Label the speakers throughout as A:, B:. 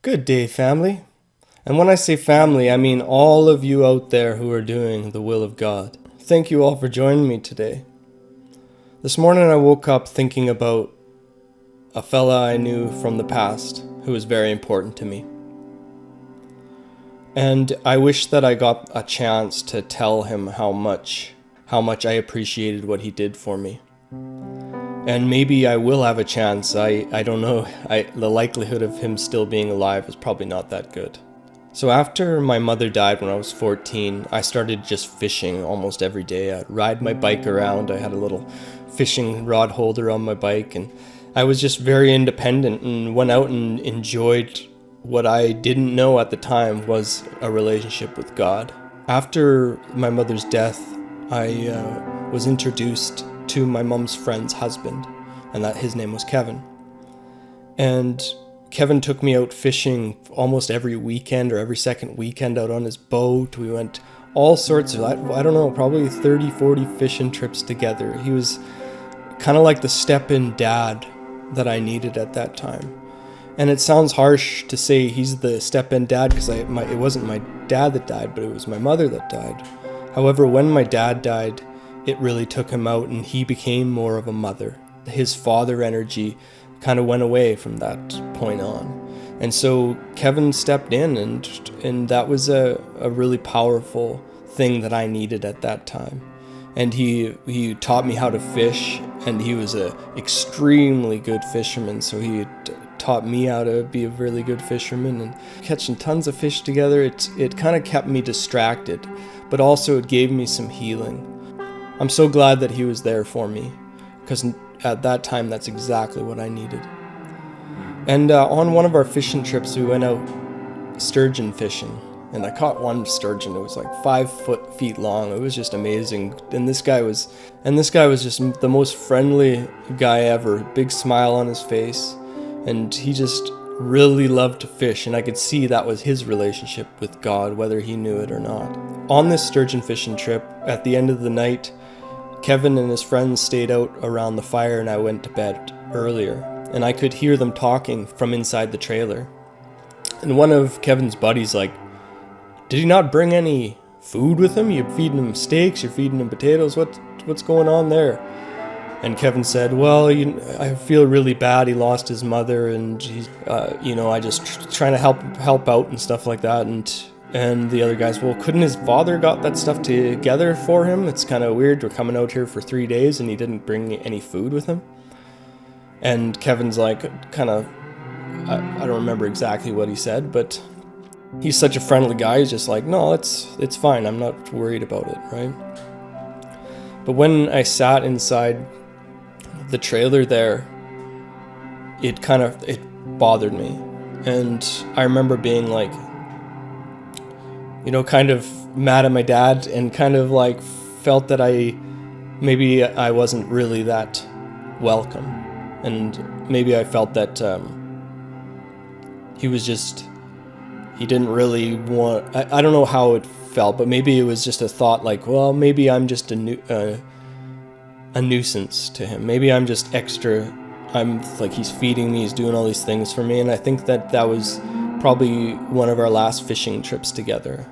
A: Good day, family. And when I say family, I mean all of you out there who are doing the will of God. Thank you all for joining me today. This morning I woke up thinking about a fella I knew from the past who was very important to me. And I wish that I got a chance to tell him how much I appreciated what he did for me. And maybe I will have a chance. I don't know. The likelihood of him still being alive is probably not that good. So after my mother died when I was 14, I started just fishing almost every day. I'd ride my bike around. I had a little fishing rod holder on my bike, and I was just very independent and went out and enjoyed what I didn't know at the time was a relationship with God. After my mother's death, I was introduced to my mom's friend's husband, and that his name was Kevin. And Kevin took me out fishing almost every weekend or every second weekend out on his boat. We went all sorts of, I don't know, probably 30, 40 fishing trips together. He was kind of like the step-in dad that I needed at that time. And it sounds harsh to say he's the step-in dad because it wasn't my dad that died, but it was my mother that died. However, when my dad died, it really took him out and he became more of a mother. His father energy kind of went away from that point on. And so Kevin stepped in and that was a really powerful thing that I needed at that time. And he taught me how to fish, and he was a extremely good fisherman, so he taught me how to be a really good fisherman, and catching tons of fish together, it kind of kept me distracted, but also it gave me some healing. I'm so glad that he was there for me, because at that time, that's exactly what I needed. And on one of our fishing trips, we went out sturgeon fishing, and I caught one sturgeon. It was like 5 feet long. It was just amazing. And this guy was just the most friendly guy ever. Big smile on his face, and he just really loved to fish, and I could see that was his relationship with God, whether he knew it or not. On this sturgeon fishing trip, at the end of the night, Kevin and his friends stayed out around the fire, and I went to bed earlier, and I could hear them talking from inside the trailer. And one of Kevin's buddies like, "Did he not bring any food with him? You're feeding him steaks, you're feeding him potatoes, what's going on there?" And Kevin said, "Well, I feel really bad. He lost his mother, and he's, I just trying to help out and stuff like that." And the other guys, "Well, couldn't his father got that stuff together for him? It's kind of weird. We're coming out here for 3 days and he didn't bring any food with him." And Kevin's like, I don't remember exactly what he said, but he's such a friendly guy. He's just like, "No, it's fine. I'm not worried about it," right? But when I sat inside the trailer there, it bothered me. And I remember being like, kind of mad at my dad, and kind of like felt that maybe I wasn't really that welcome. And maybe I felt that he didn't really want, I don't know how it felt, but maybe it was just a thought like, well, maybe I'm just a nuisance to him. Maybe I'm just extra. I'm like, he's feeding me, he's doing all these things for me. And I think that was probably one of our last fishing trips together.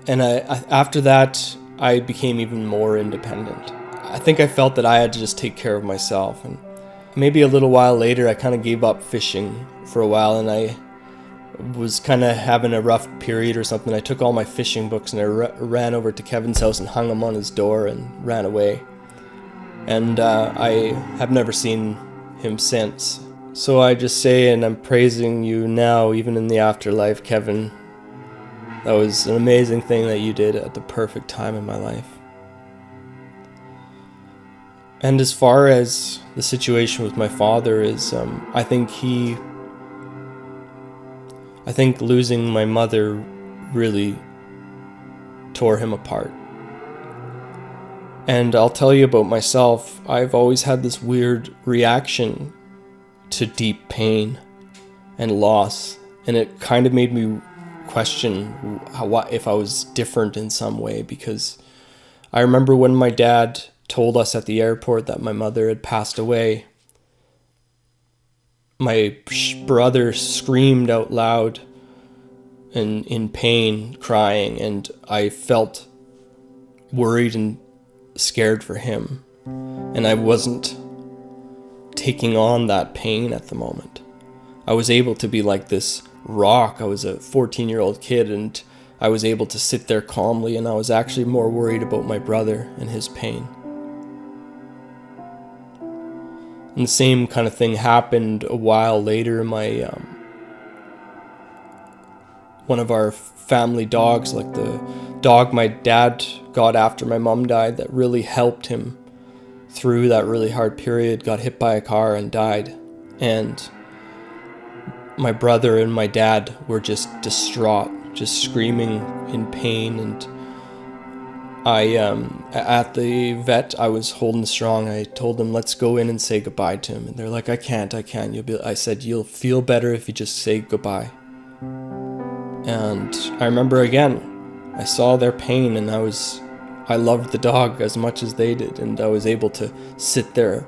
A: And after that, I became even more independent. I think I felt that I had to just take care of myself. And maybe a little while later, I kind of gave up fishing for a while, and I was kind of having a rough period or something. I took all my fishing books and I ran over to Kevin's house and hung them on his door and ran away. And I have never seen him since. So I just say, and I'm praising you now, even in the afterlife, Kevin. That was an amazing thing that you did at the perfect time in my life. And as far as the situation with my father is, I think losing my mother really tore him apart. And I'll tell you about myself, I've always had this weird reaction to deep pain and loss, and it kind of made me question if I was different in some way, because I remember when my dad told us at the airport that my mother had passed away, my brother screamed out loud and in pain, crying, and I felt worried and scared for him. And I wasn't taking on that pain at the moment. I was able to be like this rock. I was a 14-year-old kid, and I was able to sit there calmly, and I was actually more worried about my brother and his pain. And the same kind of thing happened a while later. One of our family dogs, like the dog my dad got after my mom died, that really helped him through that really hard period, got hit by a car and died. And my brother and my dad were just distraught, just screaming in pain. And at the vet, I was holding strong. I told them, let's go in and say goodbye to him. And they're like, I can't. I said, you'll feel better if you just say goodbye. And I remember again, I saw their pain, and I loved the dog as much as they did. And I was able to sit there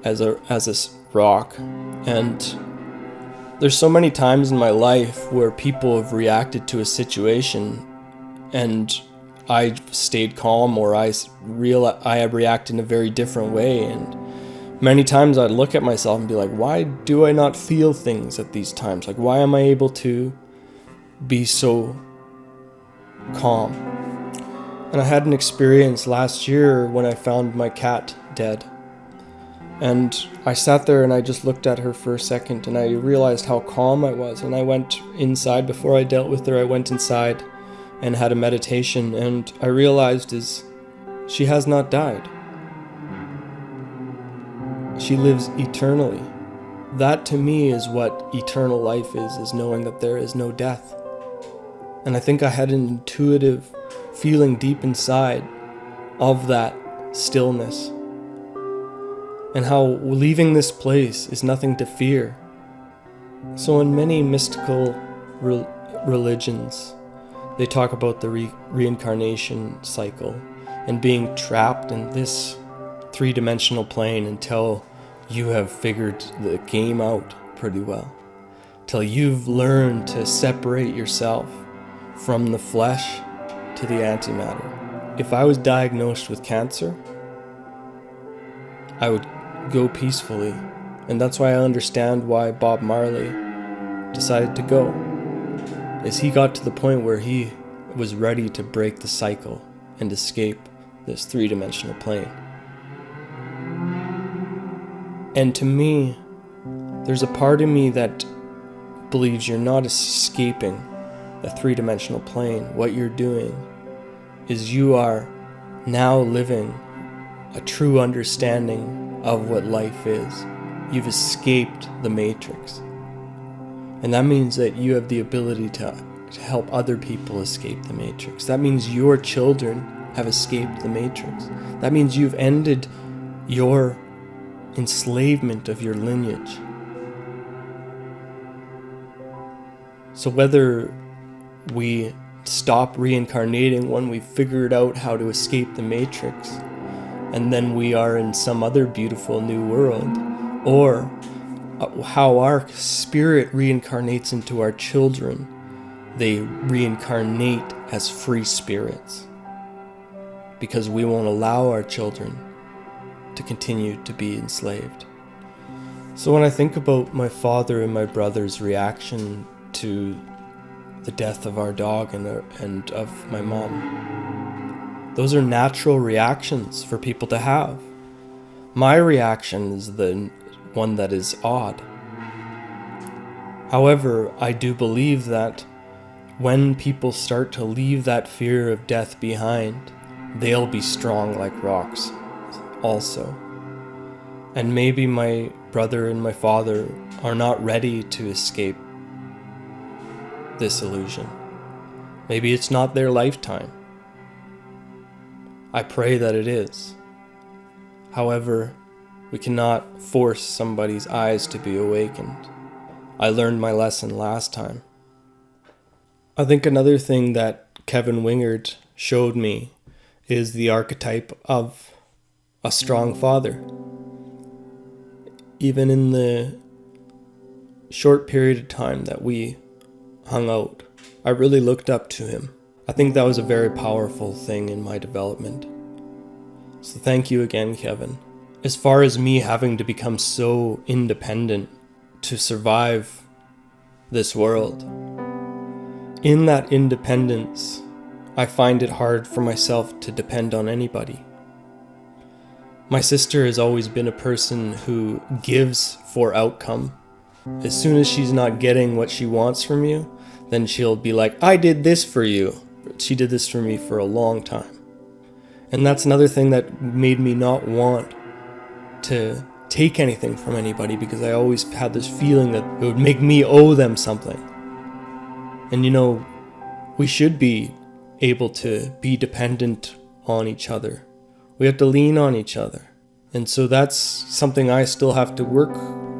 A: as a rock. And there's so many times in my life where people have reacted to a situation and I stayed calm, or I react in a very different way. And many times I'd look at myself and be like, why do I not feel things at these times? Like, why am I able to be so calm? And I had an experience last year when I found my cat dead. And I sat there and I just looked at her for a second, and I realized how calm I was. And I went inside. Before I dealt with her, I went inside and had a meditation, and I realized she has not died. She lives eternally. That to me is what eternal life is knowing that there is no death. And I think I had an intuitive feeling deep inside of that stillness, and how leaving this place is nothing to fear. So in many mystical religions, they talk about the reincarnation cycle and being trapped in this three-dimensional plane until you have figured the game out pretty well, till you've learned to separate yourself from the flesh to the antimatter. If I was diagnosed with cancer, I would go peacefully. And that's why I understand why Bob Marley decided to go. Is he got to the point where he was ready to break the cycle and escape this three-dimensional plane. And to me, there's a part of me that believes you're not escaping the three-dimensional plane. What you're doing is you are now living a true understanding of what life is. You've escaped the matrix. And that means that you have the ability to help other people escape the matrix. That means your children have escaped the matrix. That means you've ended your enslavement of your lineage. So whether we stop reincarnating when we figured out how to escape the matrix, and then we are in some other beautiful new world, or how our spirit reincarnates into our children, they reincarnate as free spirits, because we won't allow our children to continue to be enslaved. So when I think about my father and my brother's reaction to the death of our dog and of my mom, those are natural reactions for people to have. My reaction is the one that is odd. However, I do believe that when people start to leave that fear of death behind, they'll be strong like rocks also. And maybe my brother and my father are not ready to escape this illusion. Maybe it's not their lifetime. I pray that it is. However, we cannot force somebody's eyes to be awakened. I learned my lesson last time. I think another thing that Kevin Wingard showed me is the archetype of a strong father. Even in the short period of time that we hung out. I really looked up to him. I think that was a very powerful thing in my development. So thank you again, Kevin. As far as me having to become so independent to survive this world, in that independence, I find it hard for myself to depend on anybody. My sister has always been a person who gives for outcome. As soon as she's not getting what she wants from you, then she'll be like, I did this for you. She did this for me for a long time. And that's another thing that made me not want to take anything from anybody, because I always had this feeling that it would make me owe them something. And you know, we should be able to be dependent on each other. We have to lean on each other. And so that's something I still have to work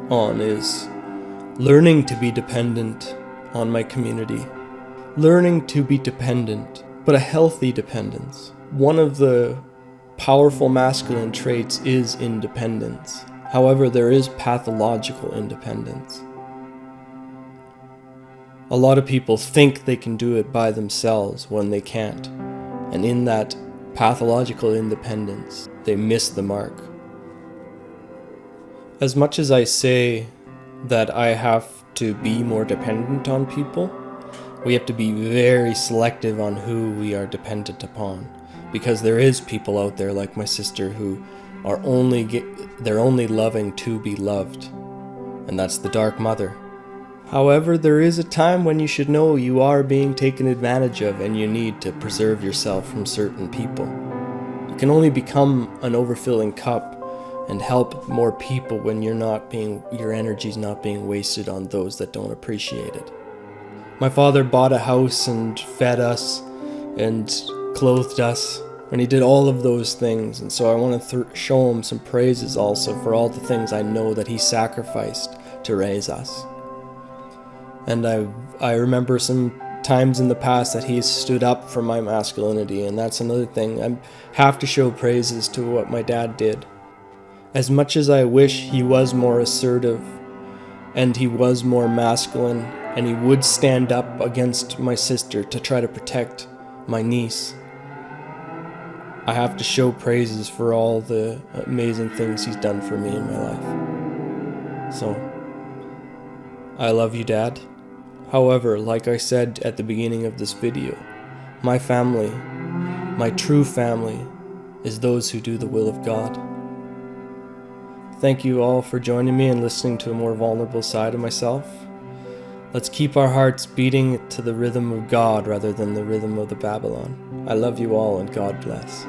A: on, is learning to be dependent on my community. Learning to be dependent, but a healthy dependence. One of the powerful masculine traits is independence. However, there is pathological independence. A lot of people think they can do it by themselves when they can't. And in that pathological independence, they miss the mark. As much as I say that I have to be more dependent on people, we have to be very selective on who we are dependent upon. Because there is people out there like my sister who are they're only loving to be loved. And that's the dark mother. However, there is a time when you should know you are being taken advantage of and you need to preserve yourself from certain people. You can only become an overfilling cup and help more people when your energy's not being wasted on those that don't appreciate it. My father bought a house and fed us and clothed us, and he did all of those things. And so I want to show him some praises also for all the things I know that he sacrificed to raise us. And I remember some times in the past that he's stood up for my masculinity, and that's another thing. I have to show praises to what my dad did. As much as I wish he was more assertive and he was more masculine and he would stand up against my sister to try to protect my niece, I have to show praises for all the amazing things he's done for me in my life. So, I love you, Dad. However, like I said at the beginning of this video, my family, my true family, is those who do the will of God. Thank you all for joining me and listening to a more vulnerable side of myself. Let's keep our hearts beating to the rhythm of God rather than the rhythm of the Babylon. I love you all, and God bless.